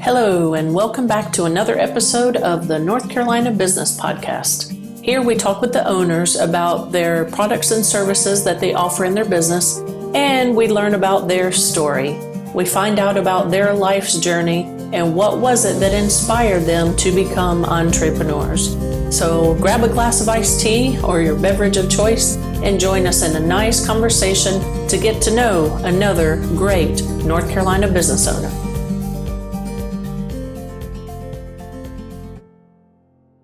Hello, and welcome back to another episode of the North Carolina Business Podcast. Here we talk with the owners about their products and services that they offer in their business, and we learn about their story. We find out about their life's journey and what was it that inspired them to become entrepreneurs. So grab a glass of iced tea or your beverage of choice and join us in a nice conversation to get to know another great North Carolina business owner.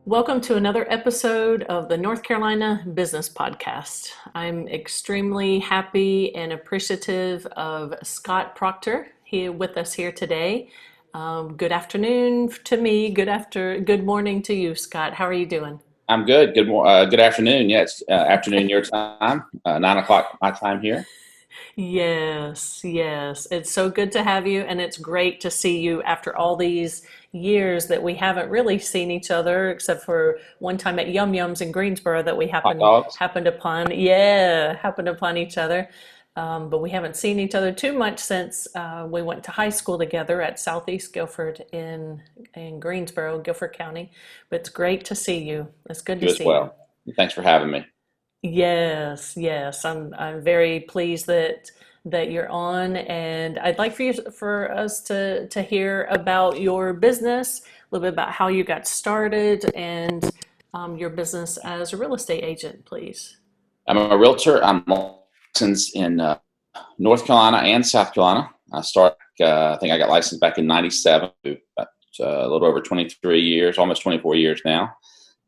Welcome to another episode of the North Carolina Business Podcast. I'm extremely happy and appreciative of Scott Proctor here with us here today. Good afternoon to me. Good morning to you, Scott. How are you doing? I'm good. Good afternoon. Yes, afternoon your time, 9 o'clock my time here. Yes. It's so good to have you, and it's great to see you after all these years that we haven't really seen each other, except for one time at Yum Yums in Greensboro that we happened upon each other. But we haven't seen each other too much since we went to high school together at Southeast Guilford in Greensboro, Guilford County. But it's great to see you. It's good to see you. Thanks for having me. Yes. I'm very pleased that you're on, and I'd like for us to hear about your business, a little bit about how you got started, and your business as a real estate agent, please. I'm a realtor. I'm licensed in North Carolina and South Carolina. I think I got licensed back in '97, about a little over 23 years, almost 24 years now.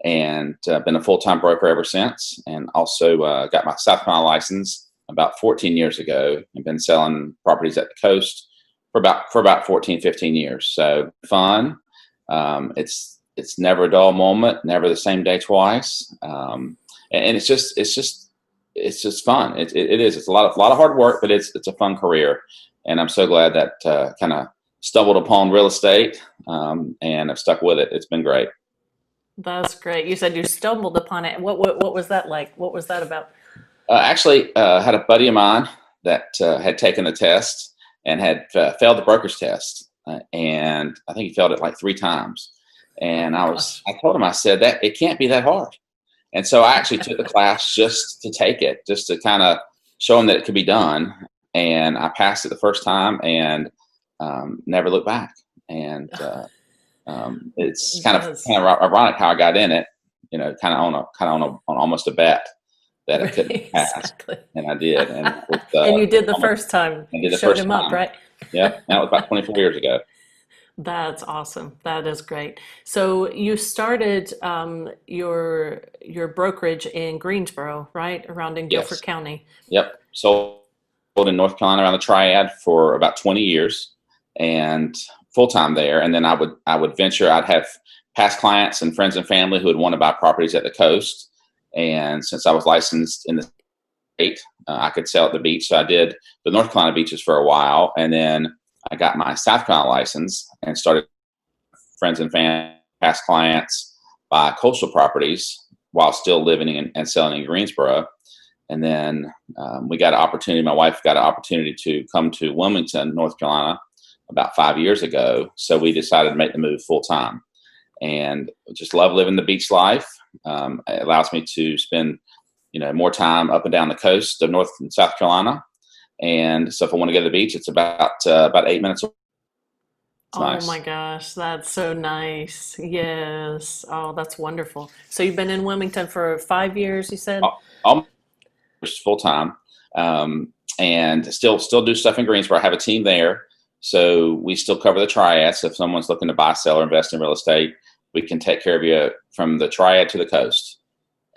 And been a full-time broker ever since, and also got my South Carolina license about 14 years ago, and been selling properties at the coast for about 14, 15 years. So fun. It's never a dull moment, never the same day twice. And it's just fun. It is. It's a lot of hard work, but it's a fun career. And I'm so glad that kind of stumbled upon real estate and I've stuck with it. It's been great. That's great. You said you stumbled upon it. What was that like? What was that about? Actually, had a buddy of mine that had taken the test and had failed the broker's test, and I think he failed it like 3 times. And I told him, I said that it can't be that hard. And so I actually took the class just to take it, just to kind of show him that it could be done. And I passed it the first time and never looked back. And it's kind of ironic how I got in it, kind of on almost a bet that it couldn't pass. Exactly. And I did. And, and you did the first time. I did the showed first him time. Up, right? Yep. That was about 24 years ago. That's awesome. That is great. So you started your brokerage in Greensboro, right? Around in Guilford County. Yep. Sold in North Carolina around the Triad for about 20 years and full-time there. And then I would venture, I'd have past clients and friends and family who would want to buy properties at the coast. And since I was licensed in the state, I could sell at the beach. So I did the North Carolina beaches for a while. And then I got my South Carolina license and started friends and family, past clients buy coastal properties while still living and selling in Greensboro. And then we got an opportunity, my wife got an opportunity to come to Wilmington, North Carolina about 5 years ago. So we decided to make the move full time and just love living the beach life. It allows me to spend, more time up and down the coast of North and South Carolina. And so if I want to go to the beach, it's about 8 minutes away. Nice. My gosh, that's so nice. Yes. Oh, that's wonderful. So you've been in Wilmington for 5 years, you said? Almost full time. And still do stuff in Greensboro. I have a team there. So we still cover the Triad. So if someone's looking to buy, sell, or invest in real estate, we can take care of you from the Triad to the coast.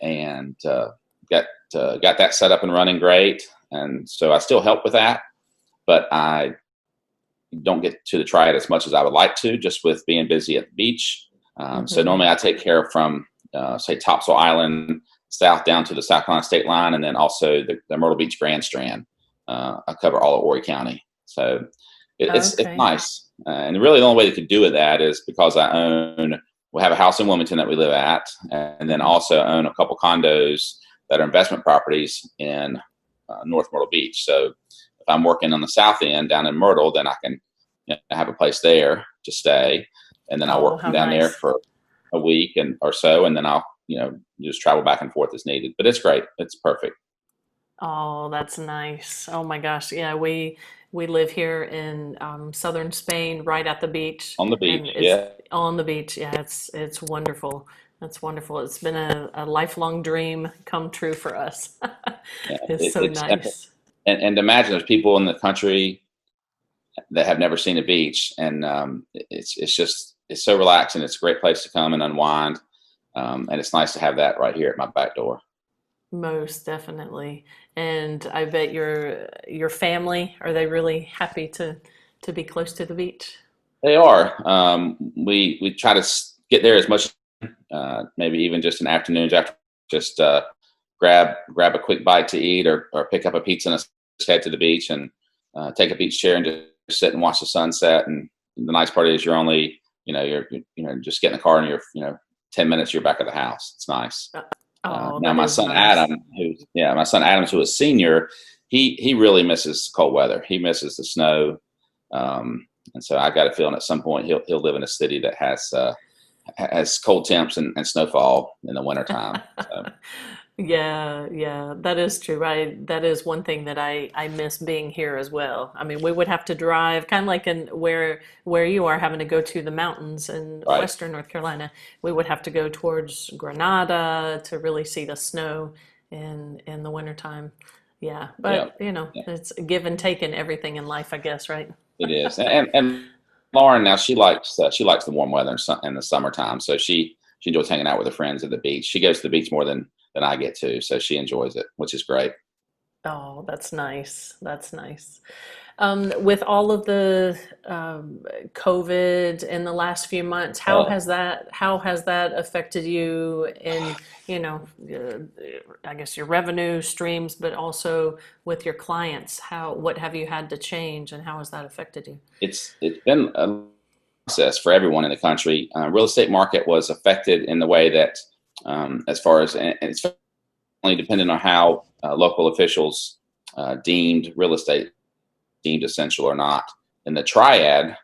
And got that set up and running great. And so I still help with that, but I don't get to the Triad as much as I would like to, just with being busy at the beach. So normally I take care of from, say, Topsail Island south down to the South Carolina state line, and then also the Myrtle Beach Grand Strand. I cover all of Horry County. So it's nice. And really the only way they could do with that is because we have a house in Wilmington that we live at, and then also own a couple condos that are investment properties in North Myrtle Beach. So if I'm working on the south end down in Myrtle, then I can have a place there to stay, and then I Oh, work how from down there nice. for a week or so, and then I'll just travel back and forth as needed. But it's great. It's perfect. Oh, that's nice. Oh my gosh. Yeah, we live here in southern Spain, right at the beach, On the and beach, it's yeah. on the beach. Yeah, it's wonderful. That's wonderful. It's been a lifelong dream come true for us. Yeah, It's so it's nice. and imagine there's people in the country that have never seen a beach, and it's so relaxing. It's a great place to come and unwind, and it's nice to have that right here at my back door. Most definitely. And I bet your family, are they really happy to be close to the beach? They are. We try to get there as much, maybe even just in afternoons after, just grab a quick bite to eat, or pick up a pizza and just head to the beach and take a beach chair and just sit and watch the sunset. And the nice part is you're only just get in the car and you're 10 minutes you're back at the house. It's nice. Oh, Now that my is son nice. Adam, my son Adams, who is senior, he really misses cold weather. He misses the snow, and so I got a feeling at some point he'll live in a city that has cold temps and snowfall in the wintertime. So, Yeah, yeah, that is true. That is one thing that I miss being here as well. I mean, we would have to drive kind of like in where you are having to go to the mountains in right. Western North Carolina. We would have to go towards Granada to really see the snow in the wintertime. Yeah, Yeah. but Yeah. it's give and take in everything in life, I guess, right? It is, and Lauren now she likes the warm weather in the summertime, so she enjoys hanging out with her friends at the beach. She goes to the beach more than I get to, so she enjoys it, which is great. Oh, that's nice. That's nice. With all of the COVID in the last few months, Oh, how has that affected you in, I guess your revenue streams, but also with your clients? What have you had to change, and how has that affected you? it's been a process for everyone in the country. Real estate market was affected in the way that, as far as, and it's only dependent on how local officials deemed real estate deemed essential or not. In the Triad,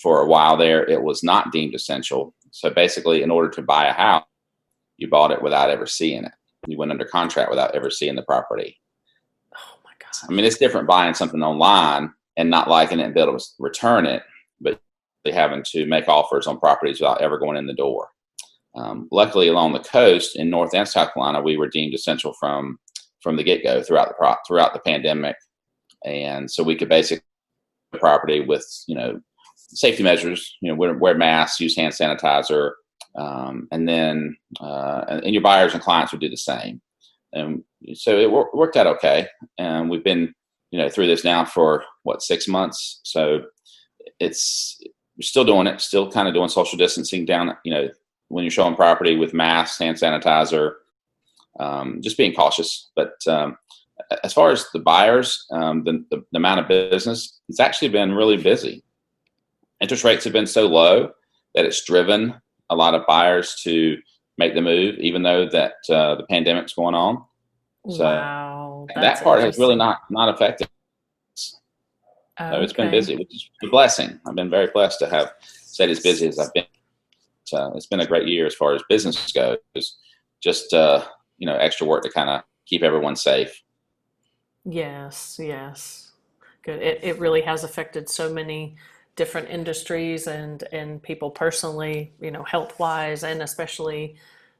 for a while there, it was not deemed essential. So basically, in order to buy a house, you bought it without ever seeing it. You went under contract without ever seeing the property. Oh my I mean, gosh. it's different buying something online and not liking it and be able to return it, but having to make offers on properties without ever going in the door. Luckily, along the coast in North and South Carolina, we were deemed essential from the get go throughout the pandemic, and so we could basically property with safety measures. Wear masks, use hand sanitizer, and then and your buyers and clients would do the same. And so it worked out okay. And we've been through this now for 6 months. So we're still doing it, still kind of doing social distancing down. When you're showing property with masks, hand sanitizer, just being cautious. But as far as the buyers, the amount of business, it's actually been really busy. Interest rates have been so low that it's driven a lot of buyers to make the move, even though that the pandemic's going on. So Wow, that's that part has really interesting. not affected us. So it's been Okay. busy, which is a blessing. I've been very blessed to have stayed as busy as I've been. It's been a great year as far as business goes. Just extra work to kind of keep everyone safe. Yes, yes. Good. It really has affected so many different industries and people personally, health wise, and especially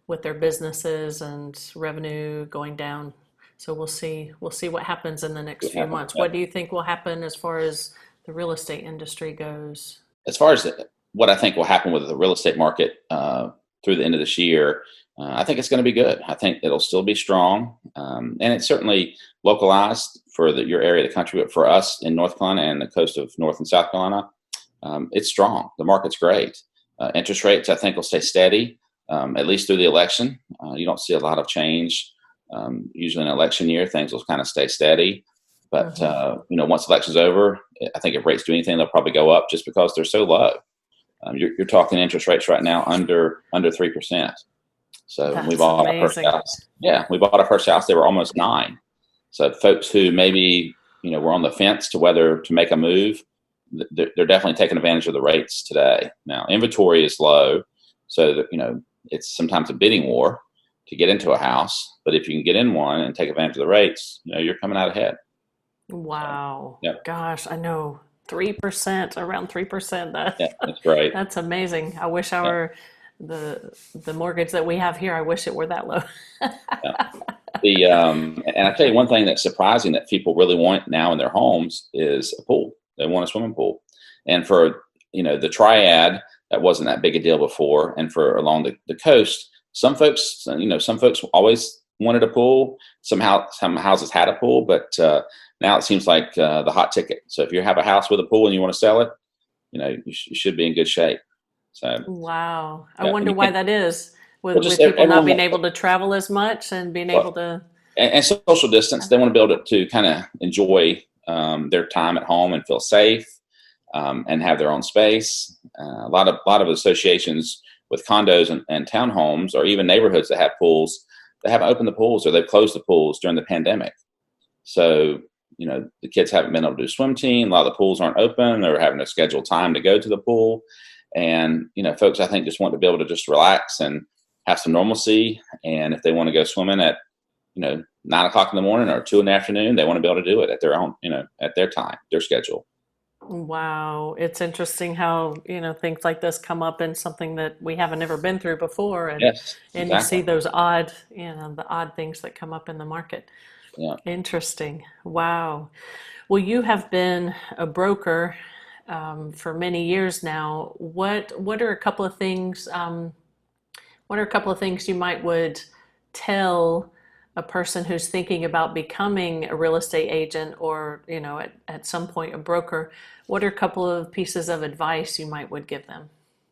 with their businesses and revenue going down. So we'll see what happens in the next What few happened? months. What do you think will happen as far as the real estate industry goes? As far as what I think will happen with the real estate market through the end of this year, I think it's going to be good. I think it'll still be strong, and it's certainly localized for your area of the country. But for us in North Carolina and the coast of North and South Carolina, it's strong. The market's great. Interest rates, I think, will stay steady at least through the election. You don't see a lot of change. Usually, in an election year, things will kind of stay steady. But Hmm. once the election's over, I think if rates do anything, they'll probably go up just because they're so low. You're talking interest rates right now under 3%. So when we That's bought our first amazing. house, yeah, we bought our first house, they were almost 9. So folks who maybe were on the fence to whether to make a move, they're definitely taking advantage of the rates today. Now, inventory is low, so that, it's sometimes a bidding war to get into a house. But if you can get in one and take advantage of the rates, you're coming out ahead. Wow. So, yep. Gosh, I know 3%, around 3%. Yeah, that's great. That's amazing. I wish Yeah, the mortgage that we have here, I wish it were that low. yeah. And I tell you one thing that's surprising that people really want now in their homes is a pool. They want a swimming pool. And for, the Triad, that wasn't that big a deal before. And for along the coast, some folks always wanted a pool. Some houses had a pool, but now it seems like the hot ticket. So if you have a house with a pool and you want to sell it, you should be in good shape. So Wow. I yeah, wonder why that is, well, with people not being able to travel as much and being able to. And social distance. They want to be able to kind of enjoy their time at home and feel safe, and have their own space. A lot of associations with condos and townhomes, or even neighborhoods that have pools, they haven't opened the pools, or they've closed the pools during the pandemic. So, the kids haven't been able to do swim team. A lot of the pools aren't open. They're having to schedule time to go to the pool. And, folks, I think, just want to be able to just relax and have some normalcy. And if they want to go swimming at, 9:00 in the morning or 2 in the afternoon, they want to be able to do it at their own, at their time, their schedule. Wow. It's interesting how, things like this come up in something that we haven't ever been through before. Yes, And you see exactly. those the odd things that come up in the market. Yeah. Interesting. Wow. Well, you have been a broker for many years now. What are a couple of things? What are a couple of things you might would tell a person who's thinking about becoming a real estate agent, or at some point a broker? What are a couple of pieces of advice you might would give them?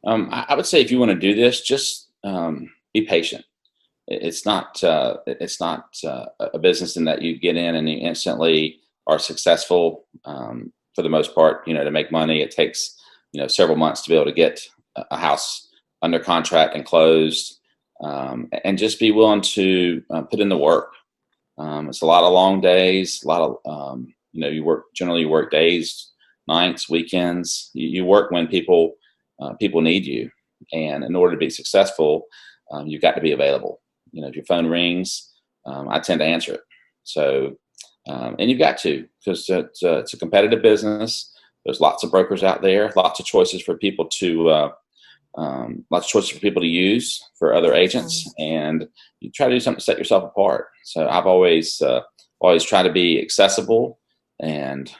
I would say if you want to do this, just be patient. It's not a business in that you get in and you instantly are successful. For the most part, to make money, it takes several months to be able to get a house under contract and closed, and just be willing to put in the work. It's a lot of long days, a lot of you work days, nights, weekends. You work when people need you, and in order to be successful, you've got to be available. If your phone rings, I tend to answer it. So, and you've got to, because it's a competitive business. There's lots of brokers out there, lots of choices for people to use for other agents, and you try to do something to set yourself apart. So I've always tried to be accessible and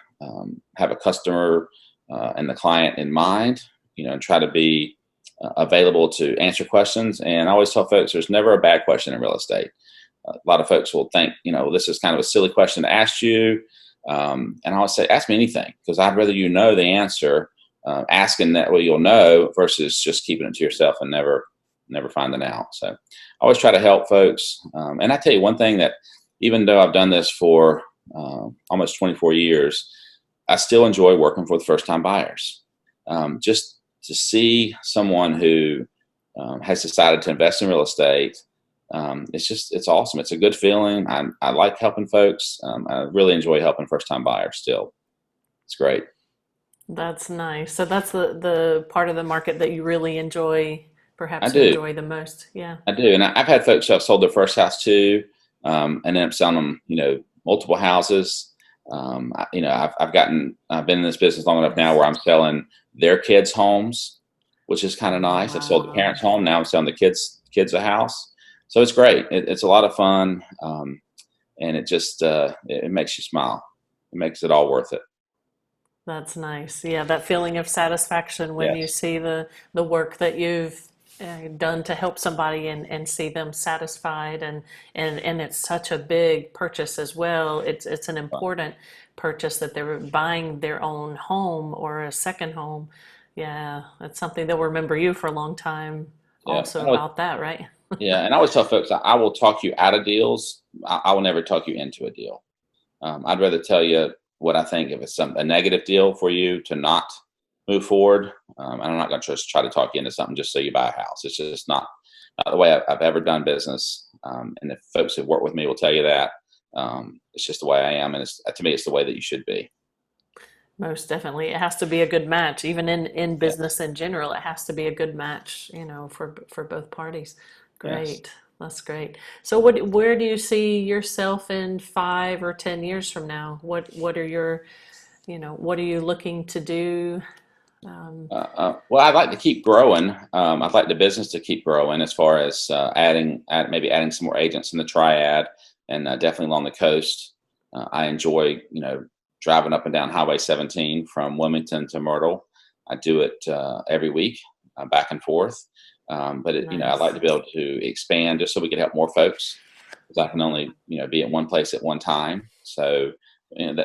have a customer and the client in mind, and try to be available to answer questions. And I always tell folks there's never a bad question in real estate. A lot of folks will think, this is kind of a silly question to ask you. And I always say, ask me anything, because I'd rather the answer, asking that way you'll know, versus just keeping it to yourself and never finding out. So I always try to help folks. And I tell you one thing, that even though I've done this for almost 24 years, I still enjoy working for the first-time buyers. Just to see someone who has decided to invest in real estate, it's awesome. It's a good feeling. I like helping folks. I really enjoy helping first-time buyers still. It's great. That's nice. So that's the part of the market that you really enjoy, I perhaps do. enjoy the most. Yeah. I do. And I've had folks who have sold their first house too, and end up selling them, multiple houses. I've been in this business long enough now where I'm selling their kids' homes, which is kind of nice. I've sold the Wow. parents' home. Now I'm selling the kids a house. So it's great. It's a lot of fun. And it just, it makes you smile. It makes it all worth it. That's nice. Yeah, that feeling of satisfaction when you Yes. see the work that you've done to help somebody, and see them satisfied, and it's such a big purchase as well. It's an important purchase, that they're buying their own home or a second home. Yeah, that's something they'll remember you for a long time Yeah. also about that, right? Yeah. And I always tell folks, I will talk you out of deals. I will never talk you into a deal. I'd rather tell you what I think. If it's a negative deal for you to not move forward, and I'm not going to just try to talk you into something just so you buy a house. It's just not the way I've ever done business. And if folks who work with me will tell you that, it's just the way I am. And to me, it's the way that you should be. Most definitely. It has to be a good match. Even in Yes. business in general, it has to be a good match, for both parties. Yes. Great. That's great. So where do you see yourself in 5 or 10 years from now? What are you looking to do? Well, I'd like to keep growing. I'd like the business to keep growing as far as maybe adding some more agents in the Triad, and definitely along the coast. I enjoy, driving up and down Highway 17 from Wilmington to Myrtle. I do it every week, back and forth. I'd like Nice. to be able to expand just so we can help more folks, because I can only, be at one place at one time. So,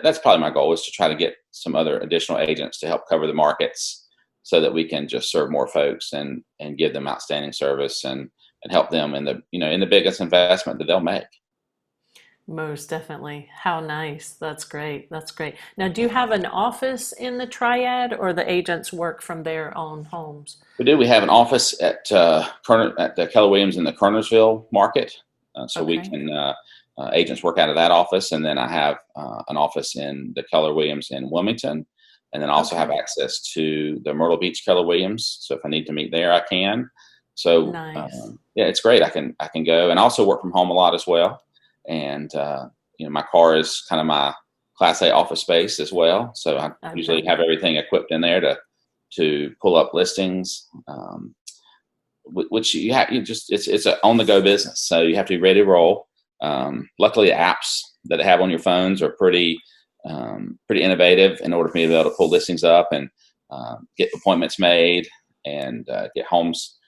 that's probably my goal, is to try to get some other additional agents to help cover the markets, so that we can just serve more folks and give them outstanding service, and help them in the biggest investment that they'll make. Most definitely. How nice. That's great. That's great. Now, do you have an office in the Triad, or the agents work from their own homes? We do. We have an office at at the Keller Williams in the Kernersville market, so we Okay. can agents work out of that office, and then I have an office in the Keller Williams in Wilmington, and then also have Okay. access to the Myrtle Beach Keller Williams. So if I need to meet there, I can. So Nice. yeah, it's great. I can go, and also work from home a lot as well. And my car is kind of my Class A office space as well. So I I usually bet. have everything equipped in there to pull up listings, which it's a on the go business. So you have to be ready to roll. Luckily, the apps that they have on your phones are pretty innovative in order for me to be able to pull listings up and get appointments made, and get homes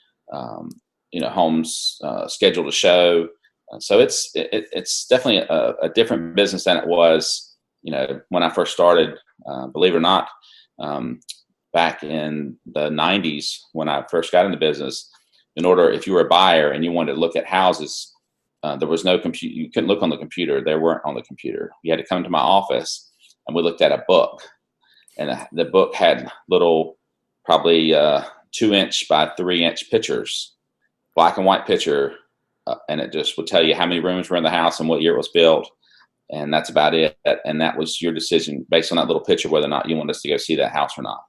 scheduled to show. So it's definitely a different business than it was, when I first started. Believe it or not, back in the 90s, when I first got into business, if you were a buyer and you wanted to look at houses, there was no computer. You couldn't look on the computer. They weren't on the computer. You had to come to my office, and we looked at a book, and the book had little, probably 2-inch by 3-inch pictures, black and white picture, and it just would tell you how many rooms were in the house and what year it was built, and that's about it. And that was your decision based on that little picture, whether or not you want us to go see that house or not.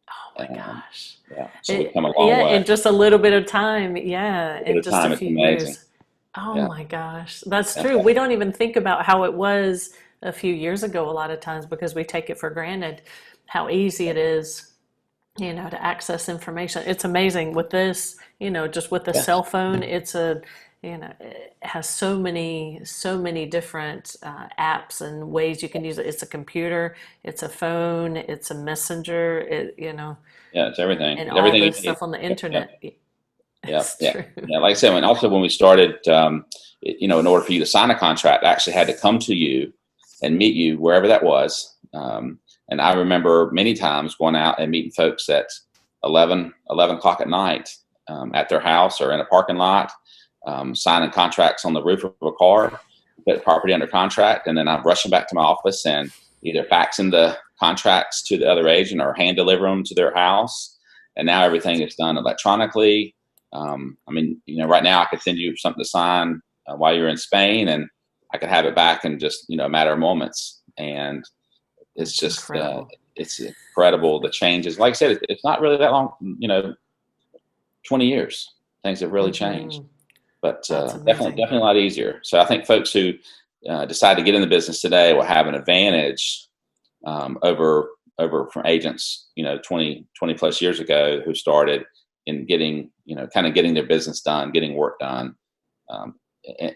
Oh my And gosh. yeah, so we've come a long Yeah, way. in just a little bit of time. Yeah, A bit in of just a time, it's few amazing. years. Oh Yeah, my gosh. That's yeah, true. We don't even think about how it was a few years ago a lot of times, because we take it for granted how easy it is, to access information. It's amazing with this, just with the yeah, cell phone. It has so many different apps and ways you can use it. It's a computer, it's a phone, it's a messenger, yeah. It's everything. and It's all everything you this need. stuff on the Yep, yep, internet. yep, It's yeah, true. yeah. Like I said, when we started, in order for you to sign a contract, I actually had to come to you and meet you wherever that was. And I remember many times going out and meeting folks at 11 o'clock at night, at their house or in a parking lot, signing contracts on the roof of a car, put the property under contract, and then I'm rushing back to my office and either faxing the contracts to the other agent or hand deliver them to their house. And now everything is done electronically. Right now I could send you something to sign while you're in Spain, and I could have it back in just a matter of moments. And it's That's just incredible. it's incredible, the changes. Like I said, it's not really that long. 20 years, things have really changed. Hmm. But That's definitely amazing. definitely a lot easier. So I think folks who decide to get in the business today will have an advantage over from agents 20 plus years ago, who started in getting kind of getting their business done, getting work done. um,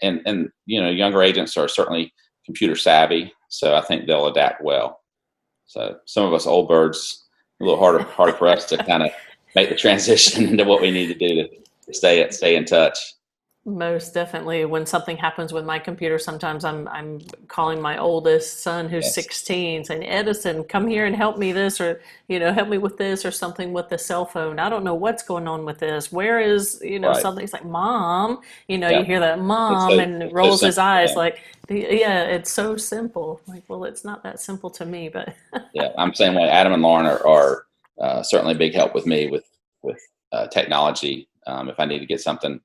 and younger agents are certainly computer savvy, so I think they'll adapt well. So some of us old birds, a little harder for us to kind of make the transition into what we need to do to stay in touch. Most definitely. When something happens with my computer, sometimes I'm calling my oldest son, who's Yes, 16, saying, "Edison, come here and help me this, or help me with this, or something with the cell phone. I don't know what's going on with this. Where is right. something?" He's like, "Mom," Yeah, you hear that, it's "Mom," so and it's so rolls his simple for eyes them. like, "Yeah, it's so simple." Like, well, it's not that simple to me, but Yeah, I'm the same way. Adam and Lauren are certainly a big help with me with technology. If I need to get something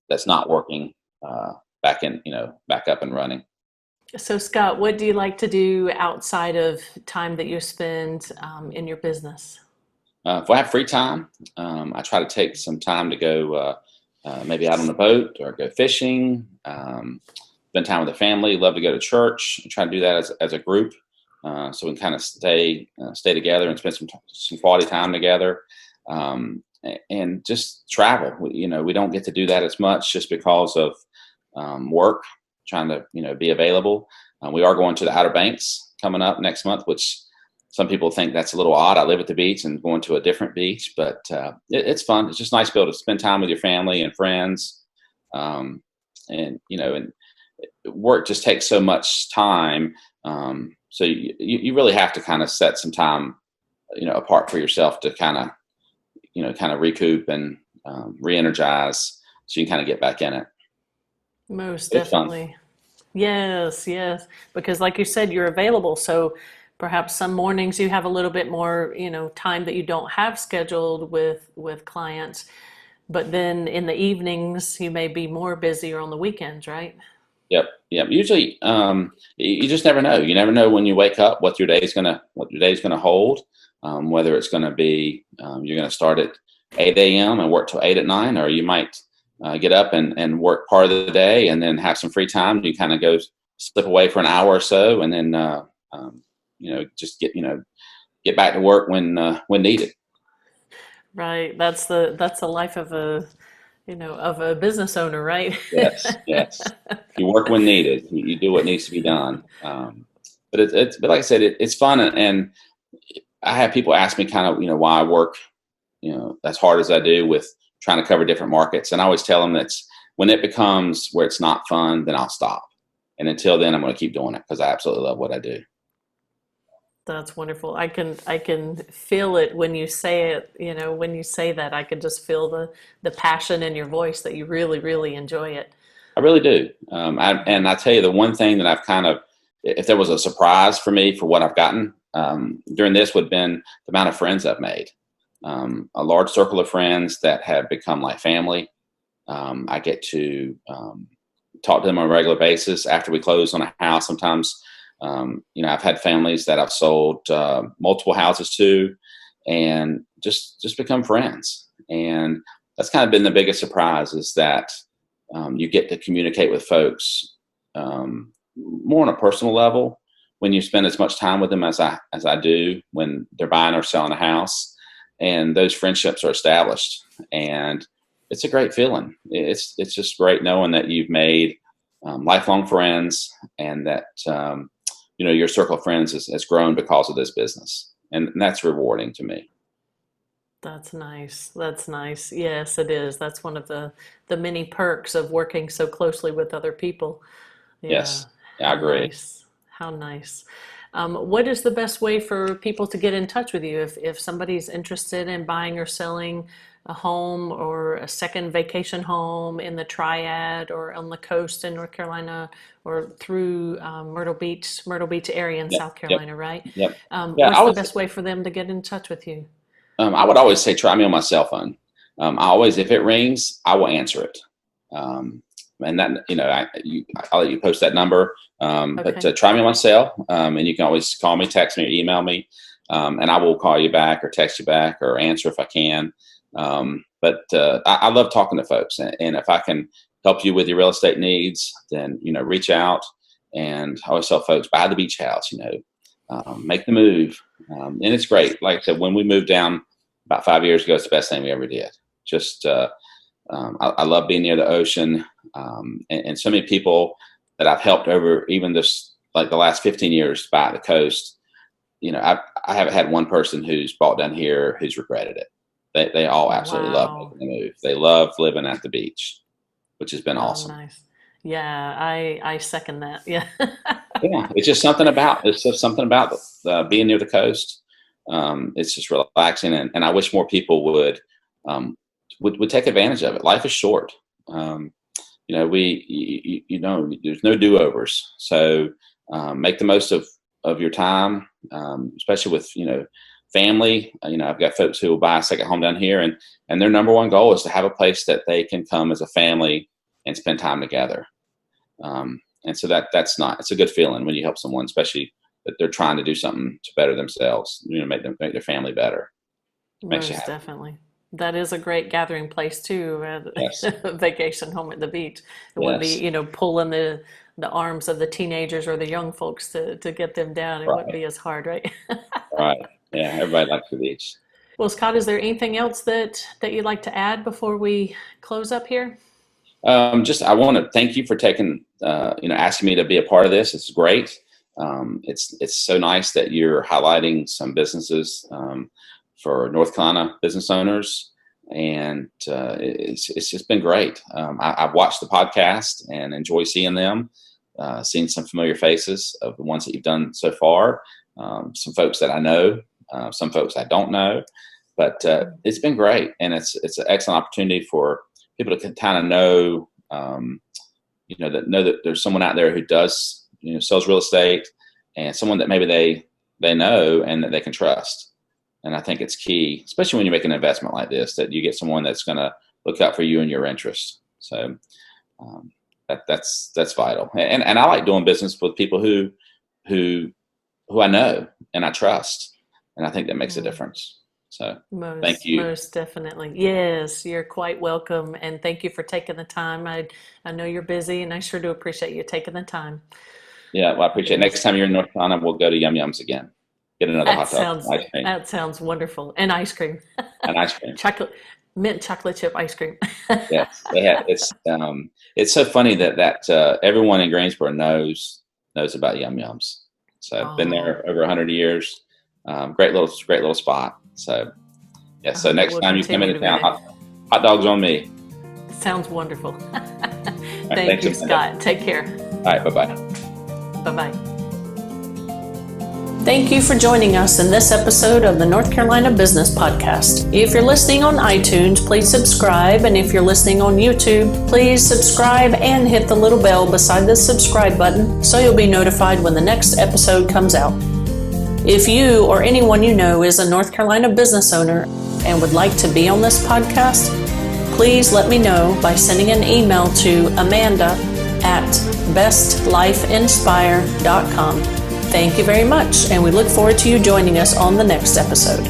that's not working, uh, back up and running. So, Scott, what do you like to do outside of time that you spend in your business? If I have free time, I try to take some time to go maybe out on a boat or go fishing, spend time with the family. Love to go to church. I try to do that as a group, so we can kind of stay together and spend some quality time together, and just travel. We don't get to do that as much just because of work. Trying to be available. We are going to the Outer Banks coming up next month, which some people think that's a little odd. I live at the beach and going to a different beach, but it's fun. It's just nice to be able to spend time with your family and friends. And work just takes so much time. So you really have to kind of set some time, apart for yourself to kind of recoup and re-energize so you can kind of get back in it. Most It's fun. definitely. Yes, yes. Because like you said, you're available. So perhaps some mornings you have a little bit more, time that you don't have scheduled with clients. But then in the evenings you may be more busy or on the weekends, right? Yep. Yep. Usually, you just never know. You never know when you wake up what your day's gonna hold. Whether it's gonna be you're gonna start at 8 a.m. and work till 8 at night, or you might get up and work part of the day and then have some free time. You kind of go slip away for an hour or so, and then just get back to work when needed. Right. That's the life of a business owner, right? Yes. Yes. You work when needed. You do what needs to be done. But like I said, it's fun, and I have people ask me kind of why I work as hard as I do with trying to cover different markets. And I always tell them that's when it becomes where it's not fun, then I'll stop. And until then, I'm going to keep doing it because I absolutely love what I do. That's wonderful. I can feel it when you say it, when you say that, I can just feel the passion in your voice that you really, really enjoy it. I really do. And I tell you, the one thing that I've kind of, if there was a surprise for me for what I've gotten during this, would have been the amount of friends I've made. A large circle of friends that have become like family. I get to talk to them on a regular basis after we close on a house. Sometimes, I've had families that I've sold multiple houses to, and just become friends. And that's kind of been the biggest surprise, is that you get to communicate with folks more on a personal level when you spend as much time with them as I do when they're buying or selling a house, and those friendships are established. And it's a great feeling. It's just great knowing that you've made lifelong friends, and that your circle of friends has grown because of this business, and that's rewarding to me. That's nice. That's nice. Yes, it is. That's one of the many perks of working so closely with other people. Yeah. Yes, I How agree. nice. How nice. What is the best way for people to get in touch with you if somebody's interested in buying or selling a home or a second vacation home in the Triad or on the coast in North Carolina or through Myrtle Beach area in Yep, South yep, Carolina, right? yep. Yeah, What's the best way for them to get in touch with you? I would always say try me on my cell phone. I always, if it rings, I will answer it. Um, and that, I'll let you post that number. But Okay. try me on my cell, and you can always call me, text me, or email me, and I will call you back or text you back or answer if I can. But I love talking to folks, and if I can help you with your real estate needs, then reach out. And I always tell folks, buy the beach house. Make the move, and it's great. Like I said, when we moved down about 5 years ago, it's the best thing we ever did. Just I love being near the ocean, and so many people that I've helped over even this like the last 15 years by the coast. I haven't had one person who's bought down here who's regretted it. They all absolutely love Wow. making the move. They love living at the beach, which has been How awesome. nice. Yeah, I second that. Yeah. Yeah, it's just something about being near the coast. It's just relaxing, and I wish more people would take advantage of it. Life is short. There's no do overs. So make the most of your time, especially with family. I've got folks who will buy a second home down here, and their number one goal is to have a place that they can come as a family and spend time together. And so it's a good feeling when you help someone, especially that they're trying to do something to better themselves, make their family better. Makes you Most happy. definitely. That is a great gathering place too. Yes. A vacation home at the beach. It wouldn't Yes. be, pulling the arms of the teenagers or the young folks to get them down. It Right. wouldn't be as hard, right? Right. Yeah. Everybody likes the beach. Well, Scott, is there anything else that you'd like to add before we close up here? I want to thank you for taking, asking me to be a part of this. It's great. It's so nice that you're highlighting some businesses for North Carolina business owners, and it's just been great. I've watched the podcast and enjoy seeing them, seeing some familiar faces of the ones that you've done so far. Some folks that I know, some folks I don't know, but it's been great, and it's an excellent opportunity for people to kind of know, that there's someone out there who does, sells real estate, and someone that maybe they know and that they can trust. And I think it's key, especially when you make an investment like this, that you get someone that's going to look out for you and your interests. So that's vital. And I like doing business with people who I know and I trust, and I think that makes a difference. So thank you. Most definitely. Yes, you're quite welcome. And thank you for taking the time. I know you're busy, and I sure do appreciate you taking the time. Yeah, well, I appreciate it. Next time you're in North Carolina, we'll go to Yum Yums again. Get another hot dog. Ice cream. That sounds wonderful. And ice cream. And ice cream. Mint chocolate chip ice cream. Yes. It's so funny that everyone in Greensboro knows about Yum Yums. So I've been there over 100 years. Great little spot. So yeah. So next time you come into town, hot dogs on me. Sounds wonderful. Right, Thank you, Scott. Take care. All right. Bye-bye. Bye-bye. Thank you for joining us in this episode of the North Carolina Business Podcast. If you're listening on iTunes, please subscribe. And if you're listening on YouTube, please subscribe and hit the little bell beside the subscribe button so you'll be notified when the next episode comes out. If you or anyone you know is a North Carolina business owner and would like to be on this podcast, please let me know by sending an email to amanda@bestlifeinspire.com. Thank you very much, and we look forward to you joining us on the next episode.